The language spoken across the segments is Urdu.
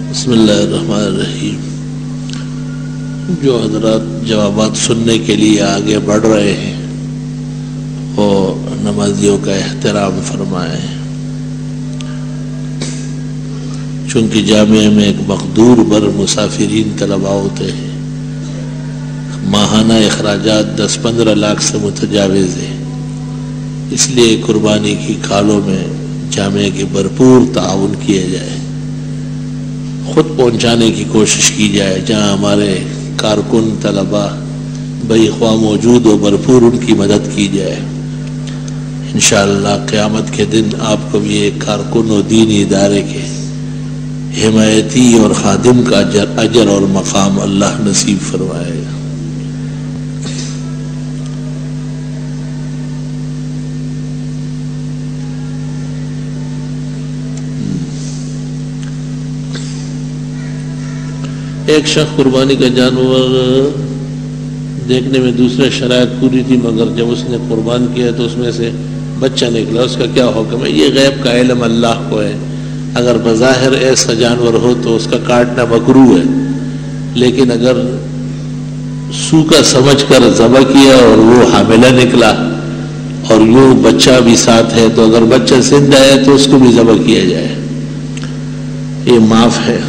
بسم اللہ الرحمن الرحیم۔ جو حضرات جوابات سننے کے لیے آگے بڑھ رہے ہیں وہ نمازیوں کا احترام فرمائیں، چونکہ جامعہ میں ایک مقدور بر مسافرین طلباء ہوتے ہیں، ماہانہ اخراجات 10-15 لاکھ سے متجاوز ہیں، اس لیے قربانی کی کالوں میں جامعہ کی بھرپور تعاون کیا جائے، خود پہنچانے کی کوشش کی جائے، جہاں ہمارے کارکن طلباء بھائی خواہ موجود ہو بھرپور ان کی مدد کی جائے۔ انشاءاللہ قیامت کے دن آپ کو بھی ایک کارکن و دینی ادارے کے حمایتی اور خادم کا اجر اور مقام اللہ نصیب فرمائے گا۔ ایک شخص قربانی کا جانور دیکھنے میں دوسرے شرائط پوری تھی، مگر جب اس نے قربان کیا تو اس میں سے بچہ نکلا، اس کا کیا حکم ہے؟ یہ غیب کا علم اللہ کو ہے، اگر بظاہر ایسا جانور ہو تو اس کا کاٹنا مکروہ ہے، لیکن اگر سوکھا سمجھ کر ذبح کیا اور وہ حاملہ نکلا اور یوں بچہ بھی ساتھ ہے تو اگر بچہ زندہ ہے تو اس کو بھی ذبح کیا جائے، یہ معاف ہے۔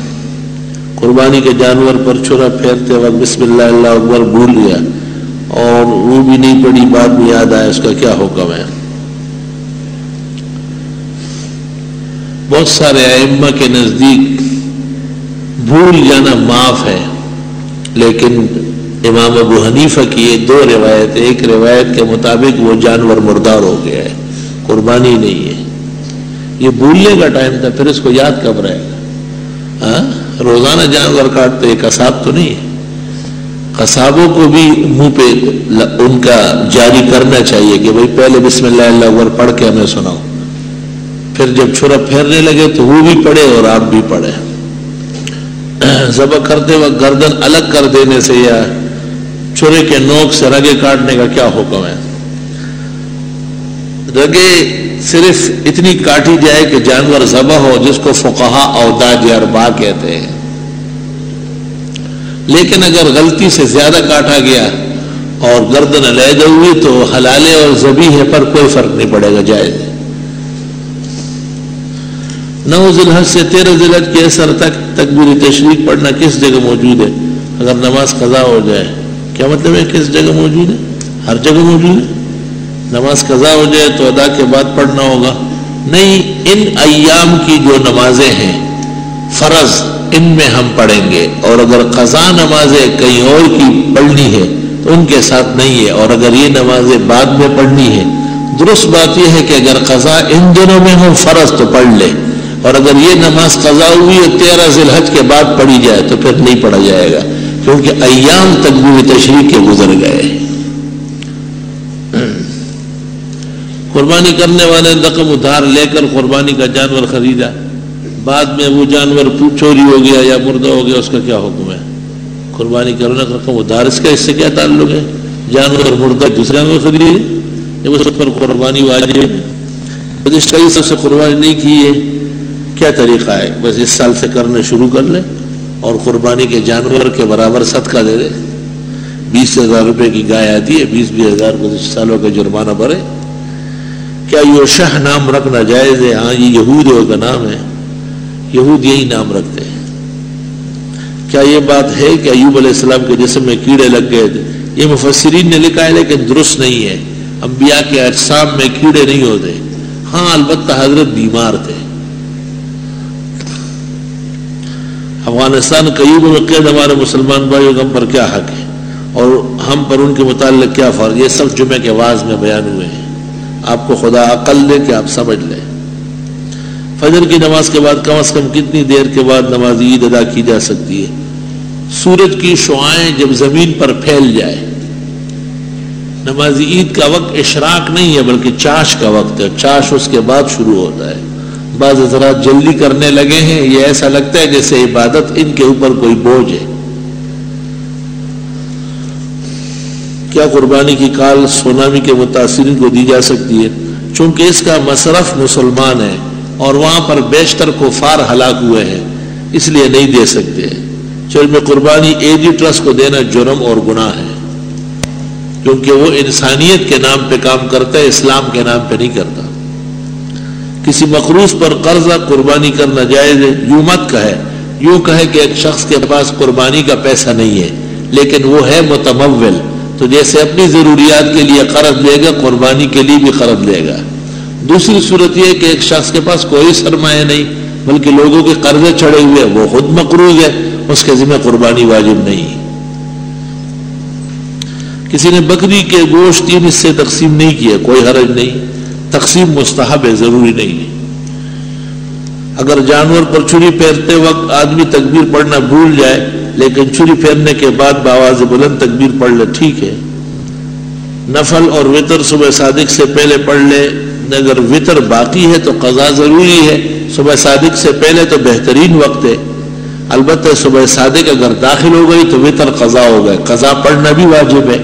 قربانی کے جانور پر چھرا پھیرتے وقت بسم اللہ اللہ اکبر بھول گیا اور وہ بھی نہیں پڑی، بعد میں یاد آیا، اس کا کیا حکم ہے؟ بہت سارے ائمہ کے نزدیک بھول جانا معاف ہے، لیکن امام ابو حنیفہ کی یہ دو روایت، ایک روایت کے مطابق وہ جانور مردار ہو گیا ہے، قربانی نہیں ہے، یہ بھولنے کا ٹائم تھا، پھر اس کو یاد کب رہے گا؟ روزانہ جانور کاٹتے، قصاب تو نہیں ہے، قصابوں کو بھی منہ پہ ان کا جاری کرنا چاہیے کہ بھئی پہلے بسم اللہ اللہ اکبر پڑھ کے ہمیں سناؤ، پھر جب چھرا پھیرنے لگے تو وہ بھی پڑھے اور آپ بھی پڑھے۔ ذبح کرتے وقت گردن الگ کر دینے سے یا چھرے کے نوک سے رگے کاٹنے کا کیا حکم ہے؟ رگے صرف اتنی کاٹی جائے کہ جانور ذبح ہو، جس کو فقہا اوداج اربع کہتے ہیں، لیکن اگر غلطی سے زیادہ کاٹا گیا اور گردن علیحدہ ہوئی تو حلالے اور ذبیحے پر کوئی فرق نہیں پڑے گا، جائز ہے۔ 9 ذی الحج سے 13 ذی الحج کے اثر تک تکبیر تشریق پڑھنا کس جگہ موجود ہے اگر نماز قضا ہو جائے؟ کیا مطلب ہے کس جگہ موجود ہے؟ ہر جگہ موجود ہے، نماز قضا ہو جائے تو ادا کے بعد پڑھنا ہوگا؟ نہیں، ان ایام کی جو نمازیں ہیں فرض ان میں ہم پڑھیں گے، اور اگر قضا نمازیں کہیں اور کی پڑھنی ہے تو ان کے ساتھ نہیں ہے، اور اگر یہ نمازیں بعد میں پڑھنی ہے، درست بات یہ ہے کہ اگر قضا ان دنوں میں ہو فرض تو پڑھ لے، اور اگر یہ نماز قضا ہوئی ہے 13 ذی الحج کے بعد پڑھی جائے تو پھر نہیں پڑھا جائے گا، کیونکہ ایام تکبیر تشریق کے گزر گئے۔ قربانی کرنے والے رقم ادھار لے کر قربانی کا جانور خریدا، بعد میں وہ جانور چوری ہو گیا یا مردہ ہو گیا، اس کا کیا حکم ہے؟ قربانی کرنے کا رقم ادھار، اس کا اس سے کیا تعلق ہے؟ جانور مردہ دوسرے جانور خریدے جب اس پر قربانی واجب ہے، اس کئی سب سے قربانی نہیں کی ہے، کیا طریقہ ہے؟ بس اس سال سے کرنا شروع کر لے اور قربانی کے جانور کے برابر صدقہ دے دے۔ 20,000 روپے کی گائے آتی ہے، 20,000 گزشتہ سالوں کا جرمانہ بھرے۔ کیا یوشع نام رکھنا جائز ہے؟ ہاں، یہ یہودیوں کا نام ہے، یہود یہی نام رکھتے ہیں۔ کیا یہ بات ہے کہ ایوب علیہ السلام کے جسم میں کیڑے لگ گئے تھے؟ یہ مفسرین نے لکھا ہے لیکن درست نہیں ہے، انبیاء کے اجسام میں کیڑے نہیں ہوتے، ہاں البتہ حضرت بیمار تھے۔ افغانستان کے ایوب میں قید ہمارے مسلمان بھائیوں کا ہم پر کیا حق ہے اور ہم پر ان کے متعلق کیا فرض؟ یہ سب جمعے کے واعظ میں بیان ہوئے ہیں، آپ کو خدا عقل دے کہ آپ سمجھ لیں۔ فجر کی نماز کے بعد کم از کم کتنی دیر کے بعد نماز عید ادا کی جا سکتی ہے؟ سورج کی شعاعیں جب زمین پر پھیل جائے۔ نماز عید کا وقت اشراق نہیں ہے بلکہ چاش کا وقت ہے، چاش اس کے بعد شروع ہوتا ہے۔ بعض حضرات جلدی کرنے لگے ہیں، یہ ایسا لگتا ہے جیسے عبادت ان کے اوپر کوئی بوجھ ہے۔ کیا قربانی کی کال سونامی کے متاثرین کو دی جا سکتی ہے؟ چونکہ اس کا مصرف مسلمان ہے اور وہاں پر بیشتر کفار ہلاک ہوئے ہیں، اس لیے نہیں دے سکتے. چل میں قربانی ایجی ٹرسٹ کو دینا جرم اور گناہ ہے، کیونکہ وہ انسانیت کے نام پہ کام کرتا ہے، اسلام کے نام پہ نہیں کرتا. کسی مقروض پر قرضہ قربانی کرنا جائز ہے. یوں مت کہے، یوں کہے کہ ایک شخص کے پاس قربانی کا پیسہ نہیں ہے لیکن وہ ہے متمول، تو جیسے اپنی ضروریات کے لیے قرض لے گا قربانی کے لیے بھی قرض لے گا. دوسری صورت یہ کہ ایک شخص کے پاس کوئی سرمایہ نہیں بلکہ لوگوں کے قرضے چڑھے ہوئے، وہ خود مقروض ہے، اس کے ذمہ قربانی واجب نہیں. کسی نے بکری کے گوشت 3 حصے تقسیم نہیں کیا، کوئی حرج نہیں، تقسیم مستحب ہے، ضروری نہیں ہے. اگر جانور پر چھری پھیرتے وقت آدمی تکبیر پڑھنا بھول جائے لیکن چھری پھیرنے کے بعد بآواز بلند تکبیر پڑھ لے، ٹھیک ہے. نفل اور وتر صبح صادق سے پہلے پڑھ لے. اگر وتر باقی ہے تو قضا ضروری ہے، صبح صادق سے پہلے تو بہترین وقت ہے. البتہ صبح صادق اگر داخل ہو گئی تو وتر قضا ہو گئے، قضا پڑھنا بھی واجب ہے.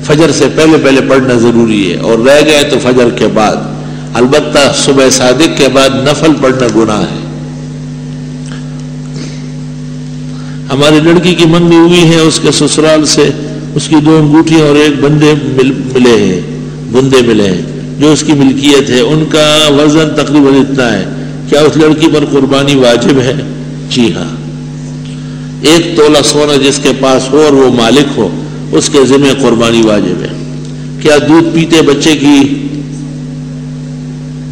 فجر سے پہلے پڑھنا ضروری ہے، اور رہ گئے تو فجر کے بعد. البتہ صبح صادق کے بعد نفل پڑھنا گناہ ہے. ہماری لڑکی کی منگنی ہوئی ہے، اس کے سسرال سے اس کی 2 انگوٹھیاں اور 1 بندے ملے ہیں جو اس کی ملکیت ہے. ان کا وزن تقریباً اتنا ہے. کیا اس لڑکی پر قربانی واجب ہے؟ جی ہاں. 1 تولہ سونا جس کے پاس ہو اور وہ مالک ہو اس کے ذمہ قربانی واجب ہے. کیا دودھ پیتے بچے کی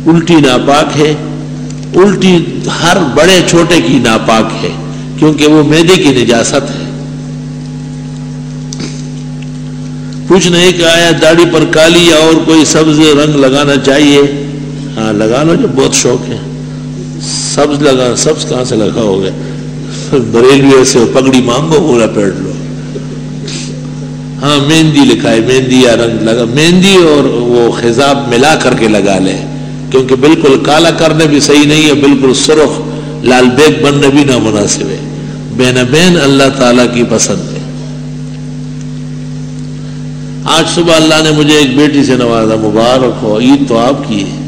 الٹی ناپاک ہے؟ الٹی ہر بڑے چھوٹے کی ناپاک ہے کیونکہ وہ معدے کی نجاست ہے. پوچھنا ہے کہ آیا داڑھی پر کالی یا اور کوئی سبز رنگ لگانا چاہیے؟ ہاں لگا لو، جو بہت شوق ہے. سبز کہاں سے لگا ہوگا؟ بریلوی سے پگڑی مانگو پورا پیڑ لو. ہاں مہندی لکھا ہے، مہندی یا رنگ لگا، مہندی اور وہ خضاب ملا کر کے لگا لے، کیونکہ بالکل کالا کرنے بھی صحیح نہیں ہے، بالکل سرخ لال بیگ بننا بھی نامناسب ہے. بین اللہ تعالیٰ کی پسند ہے. آج صبح اللہ نے مجھے ایک بیٹی سے نوازا، مبارک ہو. عید تو آپ کی ہے.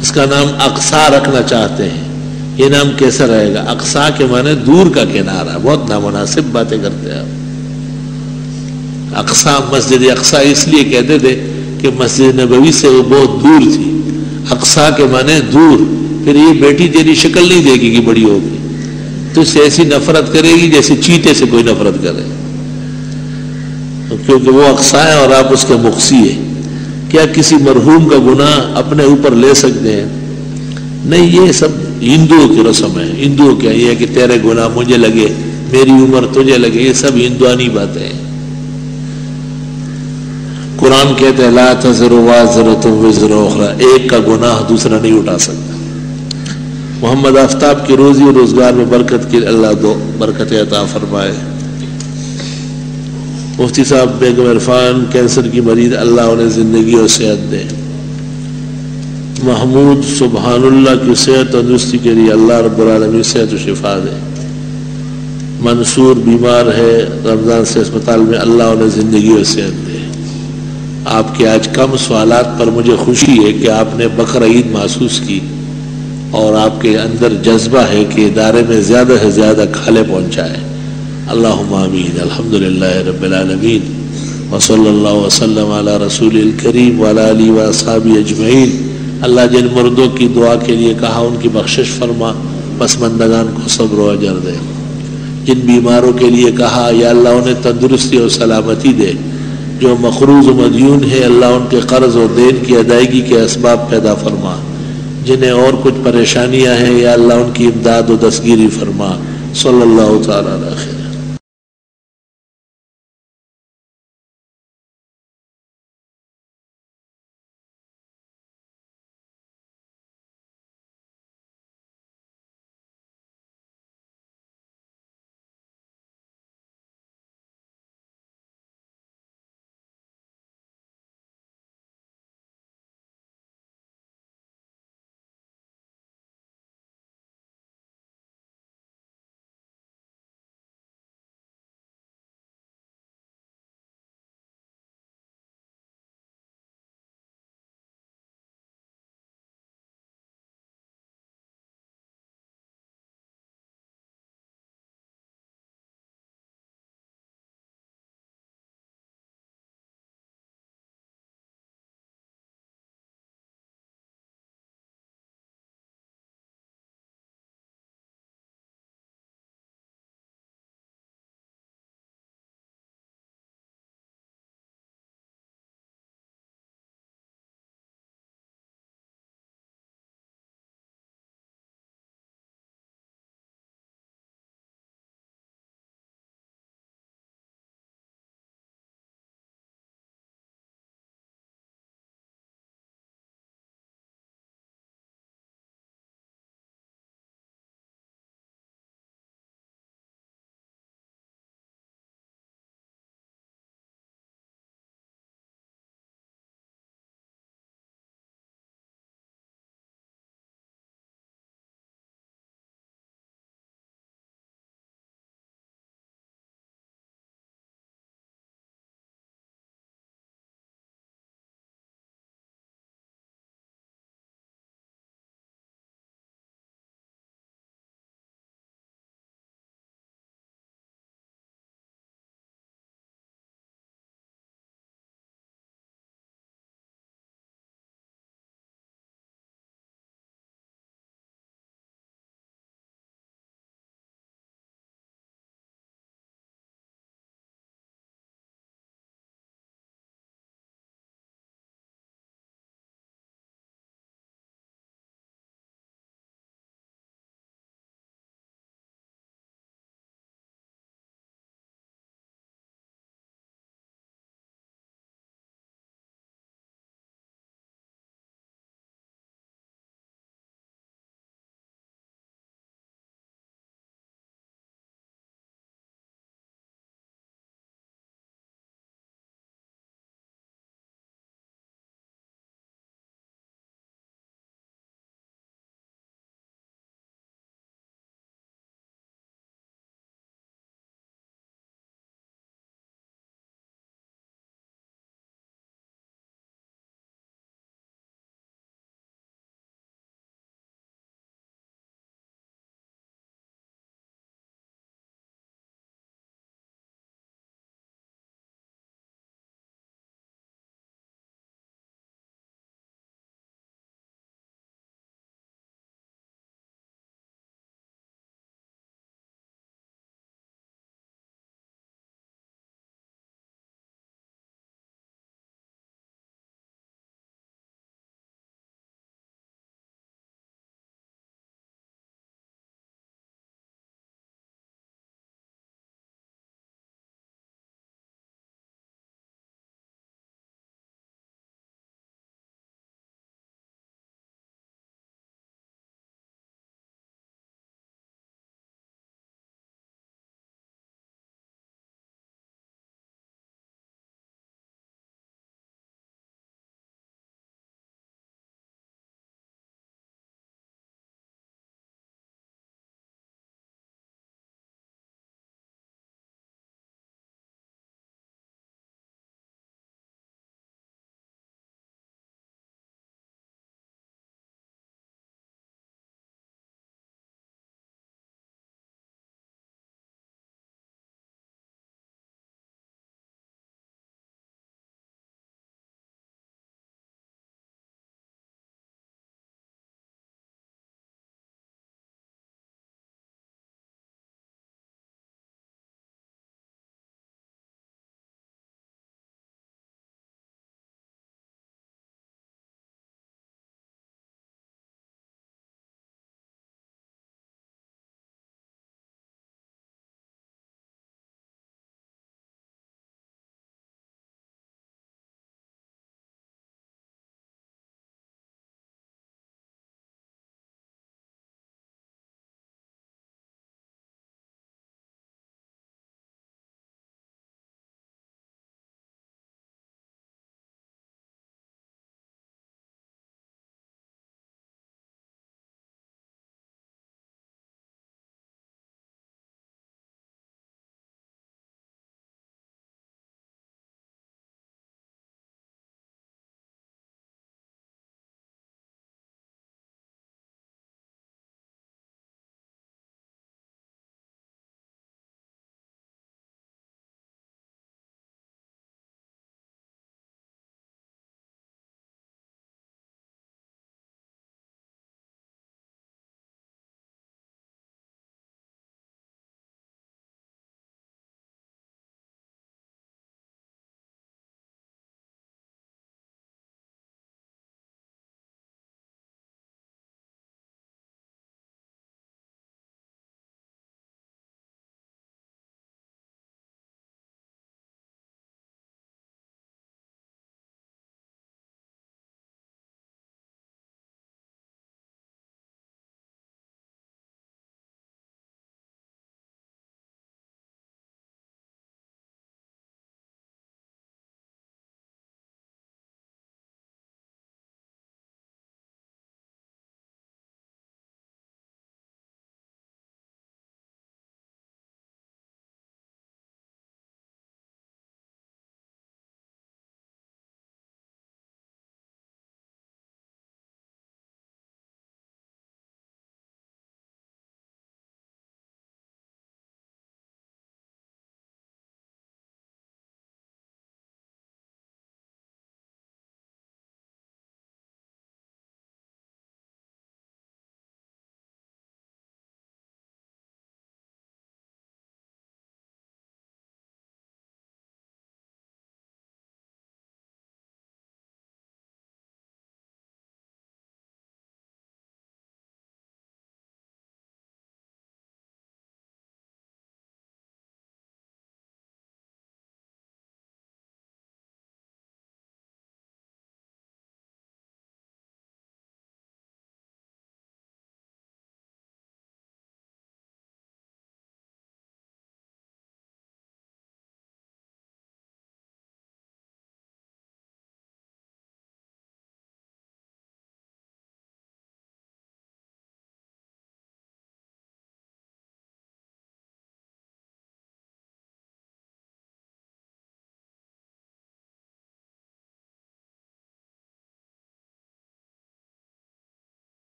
اس کا نام اقصا رکھنا چاہتے ہیں. یہ نام کیسا رہے گا؟ اقصا کے معنی دور کا کنارہ. بہت نامناسب باتیں کرتے ہیں آپ. اقصا، مسجد اقصا اس لیے کہتے تھے کہ مسجد نبوی سے وہ بہت دور تھی. اقصا کے معنی دور. پھر یہ بیٹی تیری شکل نہیں دیکھے گی بڑی ہوگی تو اس سے ایسی نفرت کرے گی جیسے چیتے سے کوئی نفرت کرے، کیونکہ وہ اقصا ہے اور آپ اس کے مقصی ہیں. کیا کسی مرحوم کا گناہ اپنے اوپر لے سکتے ہیں؟ نہیں، یہ سب ہندوؤں کی رسم ہے. ہندوؤں کیا یہ ہے کہ تیرے گناہ مجھے لگے، میری عمر تجھے لگے، یہ سب ہندوانی باتیں ہیں. قرآن کہتے ہیں لا تزر وازرۃ وزر اخری، ایک کا گناہ دوسرا نہیں اٹھا سکتا. محمد آفتاب کی روزی اور روزگار میں برکت کی اللہ دو برکت عطا فرمائے. مفتی صاحب بیگم عرفان کینسر کی مریض، اللہ انہیں زندگی اور صحت دے. محمود سبحان اللہ کی صحت تندرستی کے لیے اللہ رب العالمین صحت و شفا دے. منصور بیمار ہے رمضان سے اسپتال میں، اللہ انہیں زندگی اور صحت دے. آپ کے آج کم سوالات پر مجھے خوشی ہے کہ آپ نے بقر عید محسوس کی اور آپ کے اندر جذبہ ہے کہ ادارے میں زیادہ سے زیادہ کھالے پہنچائے. اللہم آمین. الحمدللہ رب العالمین وصلی اللہ وسلم علی رسول الکریم وعلی آلہ واصحابہ اجمعین. اللہ جن مردوں کی دعا کے لیے کہا ان کی بخشش فرما، پسماندگان کو صبر و اجر دے. جن بیماروں کے لیے کہا یا اللہ انہیں تندرستی اور سلامتی دے. جو مقروض و مدیون ہے اللہ ان کے قرض اور دین کی ادائیگی کے اسباب پیدا فرما. جنہیں اور کچھ پریشانیاں ہیں یا اللہ ان کی امداد و دستگیری فرما. صلی اللہ تعالی علیہ وسلم.